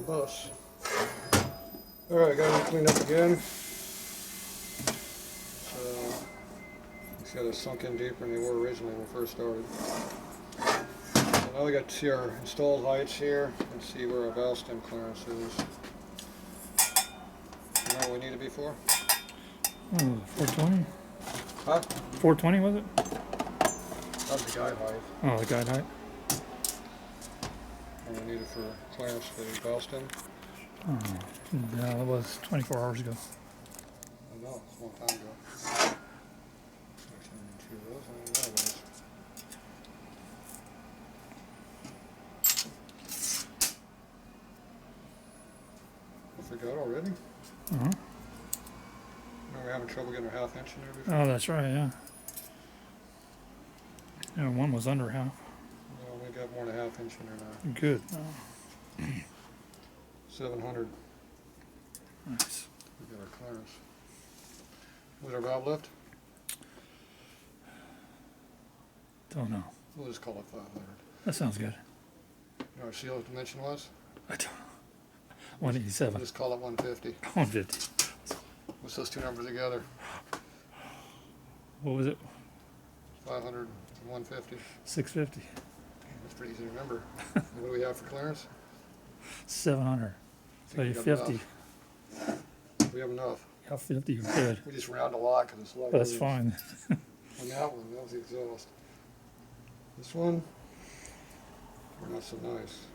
the bus. Alright, got it cleaned up again. So, these guys are sunk in deeper than they were originally when we first started. So now we got to see our installed heights here and see where our valve stem clearance is. You know what we need to be for? 420? Huh? 420 was it? That was the guide height. Oh, the guide height. And we need it for clearance for the valve stem. Oh, yeah, that was 24 hours ago. I know, it's a long time ago. Actually, I need two of those. I don't know those. I forgot already. Uh-huh. Remember having trouble getting a half inch in there before? Oh, that's right, yeah. Yeah, one was under half. No, we got more than a half inch in there now. Good. 700. Nice. We got our clearance. Was our valve lift? Don't know. We'll just call it 500. That sounds good. You know what our seal dimension was? I don't. 187. We'll just call it 150. 150. What's those two numbers together? What was it? 500 and 150. 650. That's pretty easy to remember. And what do we have for clearance? 700. So you're 50. We have enough. Yeah, 50. You're good. We just round a lot because it's light. That's fine. On that one, that was the exhaust. This one, we're not so nice.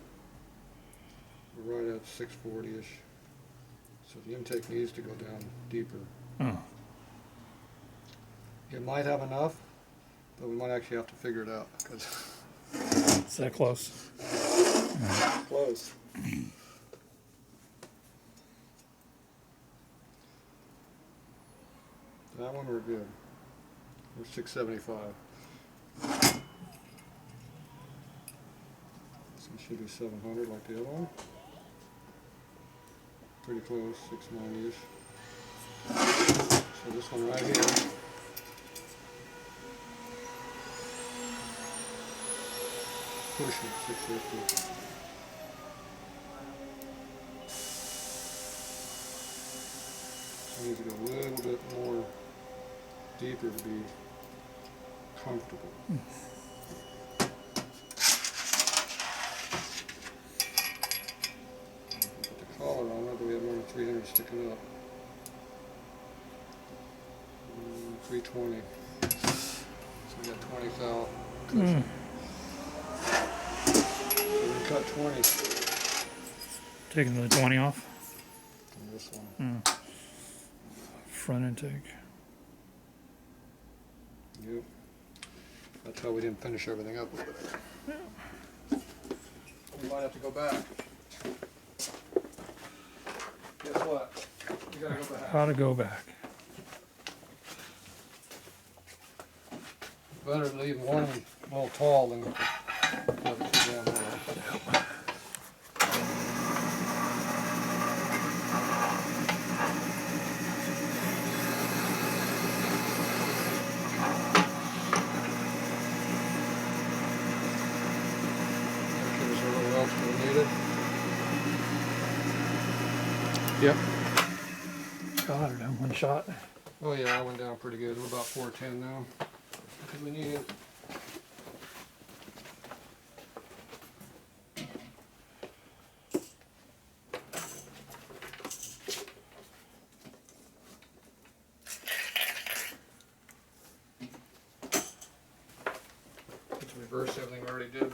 We're right at 640-ish. So the intake needs to go down deeper. Oh. It might have enough, but we might actually have to figure it out because Is that close? close. That one we're good. We're 675. This one should be 700 like the other one. Pretty close, 690-ish. So this one right here. Push it, 650. So it needs to go a little bit more deeper to be comfortable. Put the collar on it, but we have more than 300 sticking up. 320. So we got 20 thou cushion. So we cut 20 Taking the 20 off. from this one. Front intake. Yep. That's how we didn't finish everything up over there. We might have to go back. Guess what? We gotta go back. How to go back. Better leave one a little tall than have it too damn low. Okay, is there a little else we needed? Yep. Got it in one shot. Oh yeah, I went down pretty good. We're about 410 now. Because we need it. Let's reverse everything we already did.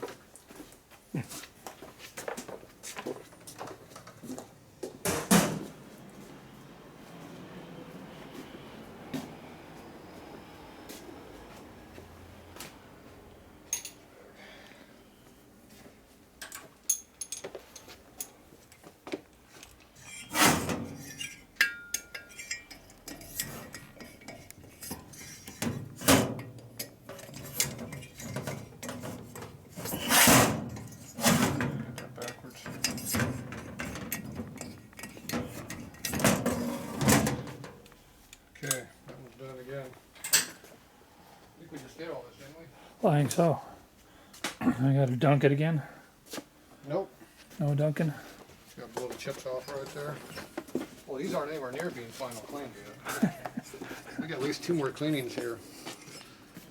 Okay, that one's done again. I think we just did all this, didn't we? Well, I think so. I gotta dunk it again. Nope. No dunking. Just gotta blow the chips off right there. Well, these aren't anywhere near being final cleaned yet. We got at least 2 more cleanings here.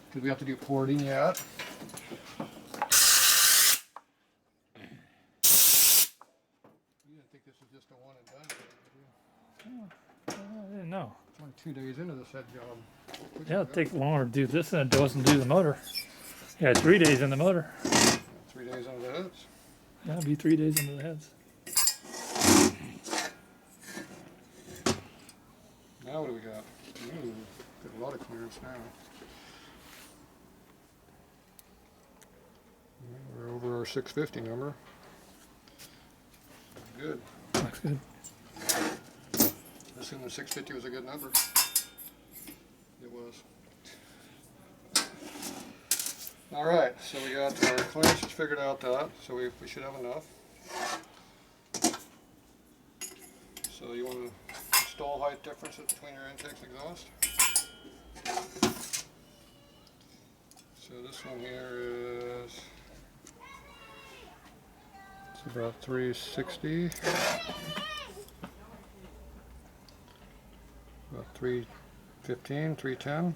Because we have to do porting yet. You didn't think this was just a one and done, did you? I didn't know. It's only 2 days into this head job. Yeah, it'll take longer to do this than it does to do the motor. Yeah, 3 days in the motor. 3 days into the heads. Yeah, it'll be 3 days into the heads. Now what do we got? Ooh, got a lot of clearance now. We're over our 650 number. Good. Looks good. Assuming 650 was a good number. It was. All right, so we got our clearances figured out that, so we should have enough. So you want to install height differences between your intakes and exhaust. So this one here is, it's about 360, about 315, 310.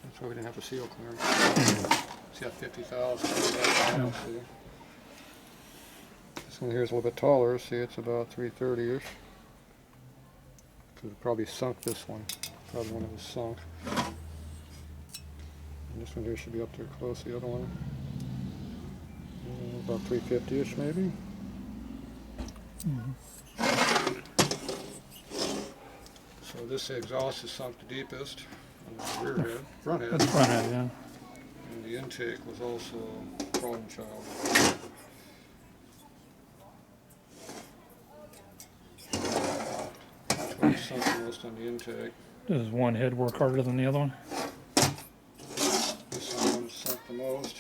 That's why we didn't have to seal clearance. It's got 50,000. This one here is a little bit taller. See, it's about 330-ish. Because it probably sunk this one. Probably when it was sunk. And this one here should be up there close. The other one, about 350-ish maybe. So this exhaust is sunk the deepest on the rear head, front head. That's front head, yeah. And the intake was also problem child. Which one sunk the most on the intake? Does one head work harder than the other one? This one sunk the most.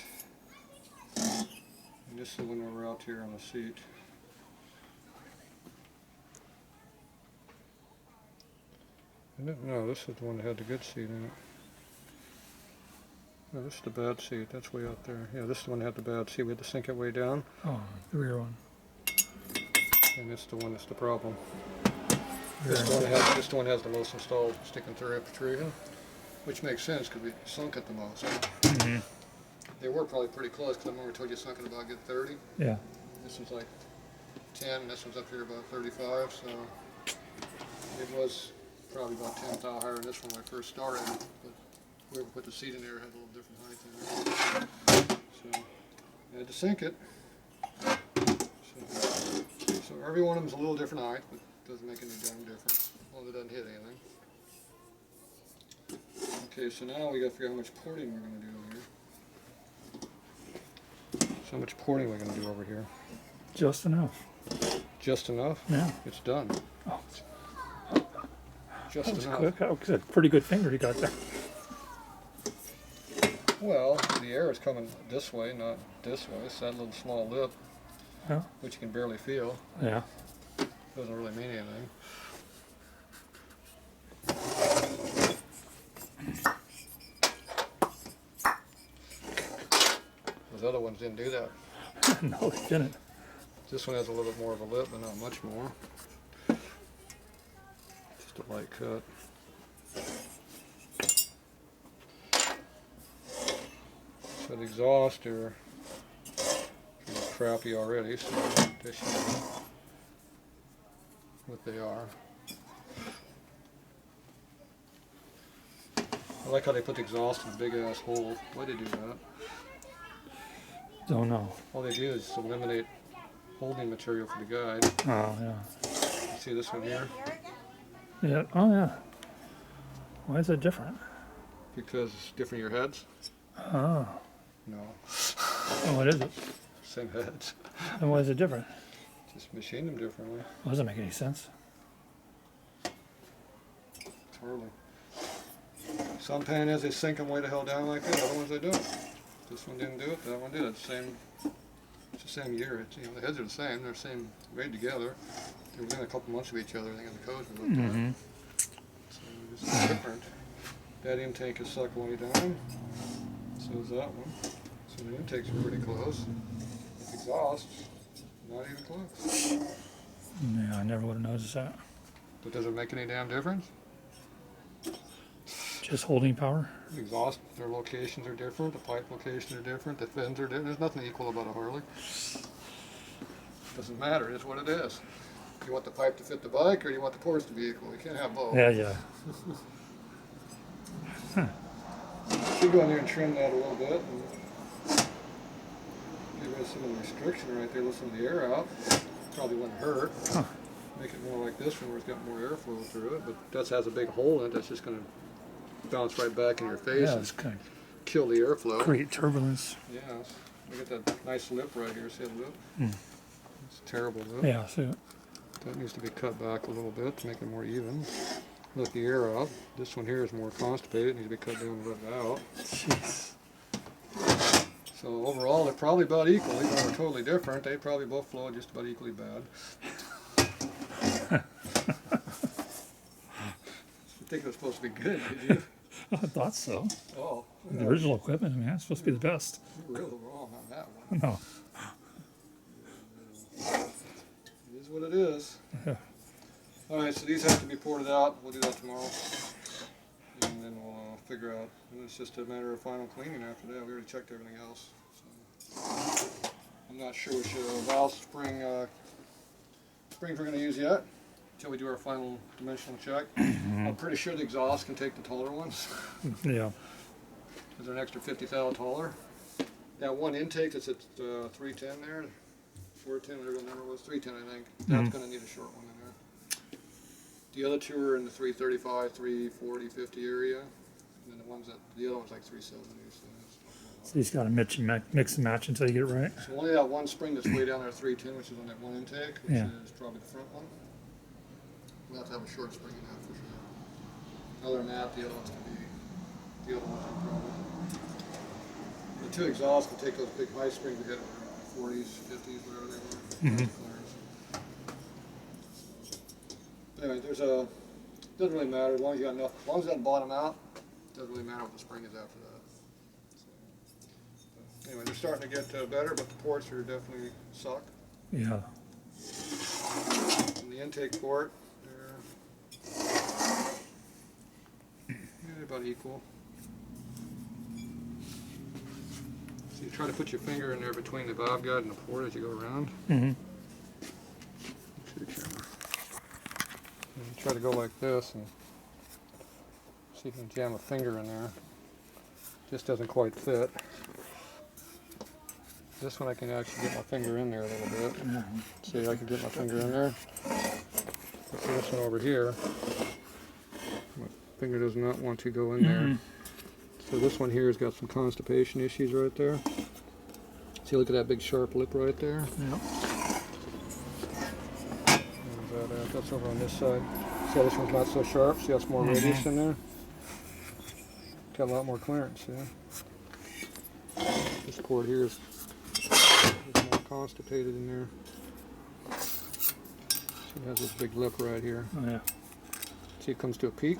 And this is when we were out here on the seat. No, this is the one that had the good seat in it. No, this is the bad seat. That's way out there. Yeah, this is the one that had the bad seat. We had to sink it way down. Oh, the rear one. And this is the one that's the problem. This one has the most installed sticking through protrusion, which makes sense because we sunk it the most. Mm-hmm. They were probably pretty close because I remember I told you sunk it about a good 30. Yeah. This was like 10, and this one's up here about 35, so it was probably about 10 thou higher than this one when I first started. But whoever put the seat in there had a little different height in there. So I had to sink it. So every one of them is a little different height, but it doesn't make any damn difference. As long as it doesn't hit anything. Okay, so now we got to figure out how much porting we're going to do over here. So how much porting we're going to do over here? Just enough. Just enough? Yeah. It's done. Oh, Just that was enough. quick. That was a pretty good finger he got there. Well, the air is coming this way, not this way. It's that little small lip, Yeah. which you can barely feel. Yeah. Doesn't really mean anything. Those other ones didn't do that. No, he didn't. This one has a little bit more of a lip, but not much more. Just a light cut. So the exhaust are crappy already, so they should be what they are. I like how they put the exhaust in a big ass hole. Why'd they do that? Don't know. All they do is eliminate holding material for the guide. Oh, yeah. You see this one here? Yeah. Oh, yeah. Why is it different? Because it's different your heads? Oh. No. Oh, what is it? Same heads. And why is it different? Just machine them differently. Well, doesn't make any sense. It's Harley. Some panheads they sink them way the hell down like that, other ones they don't. This one didn't do it, that one did it. It's the same year. It's, the heads are the same, they're the same made together. They're within a couple months of each other, I think, in the codes we looked at. So it's different. That intake is sucked way down. So is that one. So the intakes are pretty close. The exhaust, not even close. Yeah, I never would have noticed that. But does it make any damn difference? Just holding power. The exhaust, their locations are different, the pipe locations are different, the fins are different. There's nothing equal about a Harley. Doesn't matter, it's what it is. You want the pipe to fit the bike, or you want the ports to be equal? You can't have both. Yeah, yeah. You go in there and trim that a little bit, and get rid of some of the restriction right there, let some of the air out. Probably wouldn't hurt. Huh. Make it more like this one where it's got more airflow through it, but that has a big hole in it that's just going to bounce right back in your face Yeah, and it's kind kill the airflow. of create turbulence. Yeah, we got that nice lip right here. See the lip? Mm. It's a terrible lip. Yeah, I see it. That needs to be cut back a little bit to make it more even. Let the air out. This one here is more constipated. It needs to be cut down and let it out. Jeez. So overall, they're probably about equal. Even though they're totally different, they probably both flow just about equally bad. I think it was supposed to be good, did you? I thought so. Oh. The original equipment, I mean, that's supposed to be the best. You're real wrong on that one. No. It is what it is. Yeah. Alright, so these have to be ported out. We'll do that tomorrow. And then we'll figure out. And it's just a matter of final cleaning after that. We already checked everything else. So I'm not sure which valve springs we're going to use yet until we do our final dimensional check. I'm pretty sure the exhaust can take the taller ones. Yeah. Because they're an extra 50 thou taller. That one intake that's at 310 there, 410, whatever the number was, 310 I think. That's going to need a short one in there. The other two are in the 335, 340, 50 area. And then the other one's like 370. So you just got to mix and match until you get it right. So only that one spring that's way down there at 310, which is on that one intake, which Yeah. is probably the front one. We'll have to have a short spring in that for sure. Other than that, the other one's going to be the other one's no problem. The two exhausts can take those big high springs to hit 40s, 50s, whatever they were. Anyway, doesn't really matter as long as you got enough. As long as that bottom out, doesn't really matter what the spring is after that. So, anyway, they're starting to get better, but the ports are definitely suck. Yeah. And the intake port, they're about equal. So you try to put your finger in there between the valve guide and the port as you go around. Mm-hmm. And you try to go like this and see if you can jam a finger in there. Just doesn't quite fit. This one I can actually get my finger in there a little bit. See, I can get my finger in there. But this one over here, my finger does not want to go in there. So this one here has got some constipation issues right there. See, look at that big sharp lip right there. Yep. And that's over on this side. See how this one's not so sharp? See how it's more radius in there? Got a lot more clearance, yeah. This port here is more constipated in there. See, it has this big lip right here. Oh, yeah. See, it comes to a peak.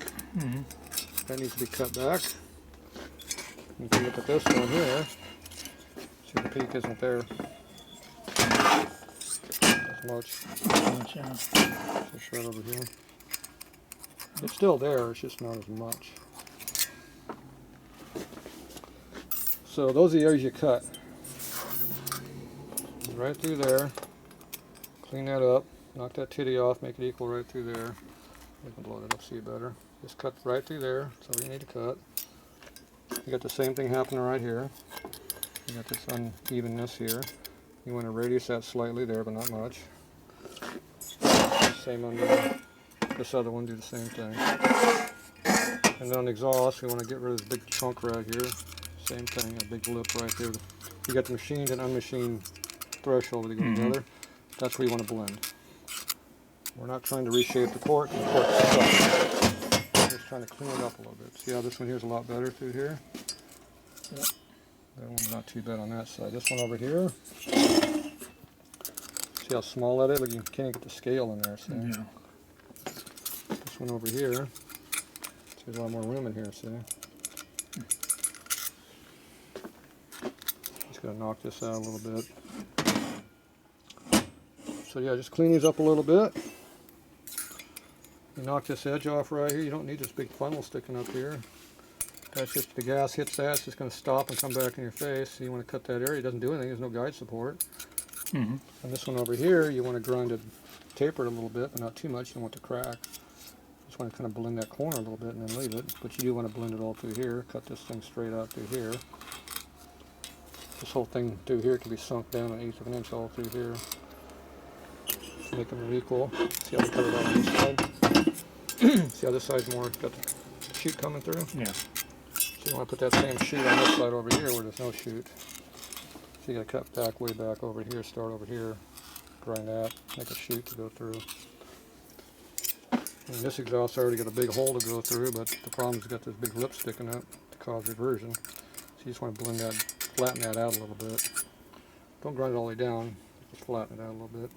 That needs to be cut back. You can look at this one here. See, the peak isn't there as much. Yeah. It's right over here. It's still there, it's just not as much. So those are the areas you cut. Right through there. Clean that up. Knock that titty off, make it equal right through there. I can blow that up, see better. Just cut right through there. That's all you need to cut. You got the same thing happening right here. You got this unevenness here. You want to radius that slightly there, but not much. Same on this other one, do the same thing. And then on the exhaust, we want to get rid of this big chunk right here. Same thing, a big lip right there. You got the machined and unmachined threshold that go together. That's where you want to blend. We're not trying to reshape the port. The port's stuck. We're just trying to clean it up a little bit. See how this one here is a lot better through here? Yep. That one's not too bad on that side. This one over here. See how small that is? Like you can't get the scale in there. See? Yeah. This one over here. See, there's a lot more room in here. See? Just gotta knock this out a little bit. So yeah, just clean these up a little bit. You knock this edge off right here. You don't need this big funnel sticking up here. That's just, the gas hits that, it's just going to stop and come back in your face. So you want to cut that area. It doesn't do anything, there's no guide support. Mm-hmm. And this one over here, you want to grind it, taper it a little bit, but not too much. You don't want it to crack. Just want to kind of blend that corner a little bit and then leave it. But you do want to blend it all through here. Cut this thing straight out through here. This whole thing through here can be sunk down 1/8 of an inch all through here. Make them equal. See how they cut it out on this side? See how this side's more got the chute coming through? Yeah. So you want to put that same chute on this side over here where there's no chute. So you got to cut back, way back over here, start over here, grind that, make a chute to go through. And this exhaust's already got a big hole to go through, but the problem is it's got this big lip sticking up to cause reversion. So you just want to blend that, flatten that out a little bit. Don't grind it all the way down, just flatten it out a little bit.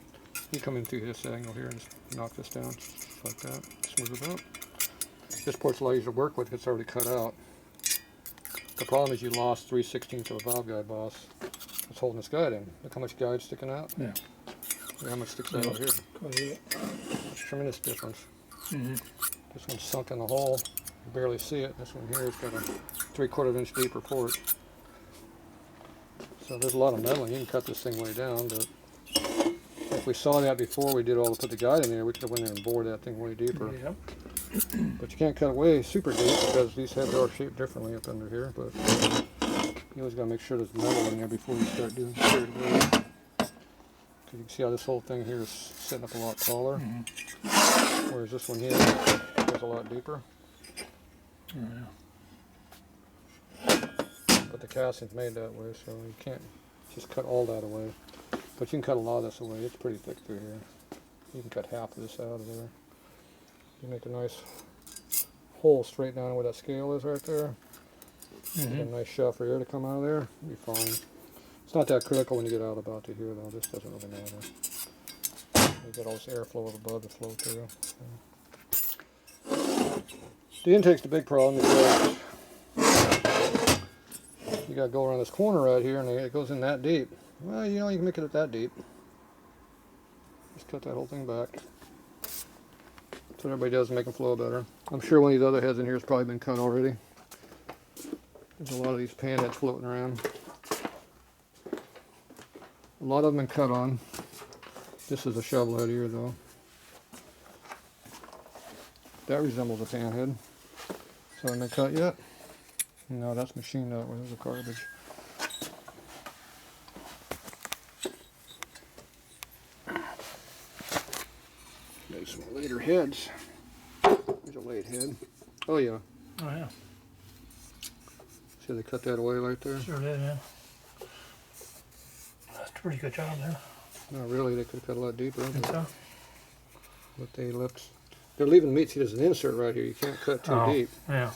You come in through this angle here and just knock this down, just like that, smooth it out. This port's a lot easier to work with, it's already cut out. The problem is you lost 3/16 of a valve guide, boss. It's holding this guide in. Look how much guide's sticking out. Yeah. Look how much sticks out here. Quite a bit. It's a tremendous difference. Mm-hmm. This one's sunk in the hole. You barely see it. This one here has got a 3/4 inch deeper port. So there's a lot of metal. You can cut this thing way down, but if we saw that before we did all to put the guide in there, we could have went in there and bored that thing way deeper. Yep. But you can't cut it way super deep because these heads are shaped differently up under here. But you always got to make sure there's metal in there before you start doing straight away. Because you can see how this whole thing here is sitting up a lot taller. Mm-hmm. Whereas this one here goes a lot deeper. Oh, yeah. But the casting's made that way, so you can't just cut all that away. But you can cut a lot of this away. It's pretty thick through here. You can cut half of this out of there. You make a nice hole straight down where that scale is right there. Mm-hmm. Get a nice shaft here to come out of there. You'll be fine. It's not that critical when you get out about to here, though. This doesn't really matter. You get all this airflow up above to flow through. So. The intake's the big problem because you got to go around this corner right here, and it goes in that deep. Well, you know, you can make it at that deep. Just cut that whole thing back. That's what everybody does to make them flow better. I'm sure one of these other heads in here has probably been cut already. There's a lot of these panheads floating around. A lot of them been cut on. This is a shovel head here, though. That resembles a panhead. So haven't been cut yet? No, that's machined out. There's a garbage. Maybe some later heads. There's a late head. Oh yeah. Oh, yeah. See they cut that away right there? Sure did, yeah. That's a pretty good job there. Not really. They could have cut a lot deeper. Think so? But they left. They're leaving meat. See, there's an insert right here. You can't cut too deep. Yeah.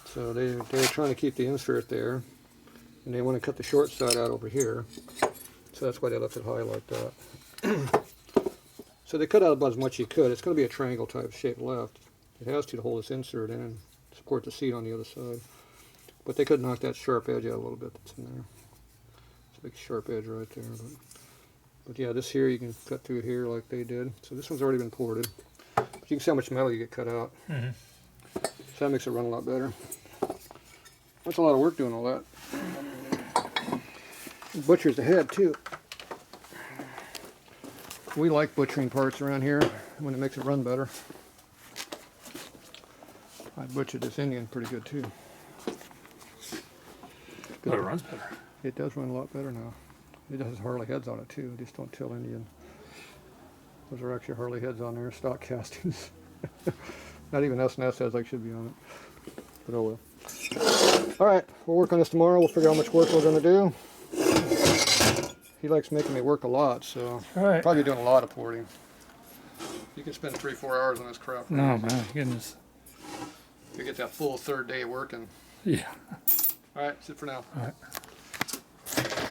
So they're trying to keep the insert there, and they want to cut the short side out over here. So that's why they left it high like that. So they cut out about as much as you could. It's going to be a triangle type shape left. It has to hold this insert in and support the seat on the other side. But they could knock that sharp edge out a little bit that's in there. It's a big sharp edge right there. But yeah, this here you can cut through here like they did. So this one's already been ported. But you can see how much metal you get cut out. Mm-hmm. So that makes it run a lot better. That's a lot of work doing all that. Butchers the head too. We like butchering parts around here when it makes it run better. I butchered this Indian pretty good too. But it runs better. It does run a lot better now. It has Harley heads on it too. Just don't tell Indian. Those are actually Harley heads on there, stock castings. Not even S&S heads like should be on it. But oh well. Alright, we'll work on this tomorrow. We'll figure out how much work we're going to do. He likes making me work a lot, so probably doing a lot of porting. You can spend 3-4 hours on this crap. No, man, goodness. You get that full third day working. Yeah. Alright, that's it for now. Alright.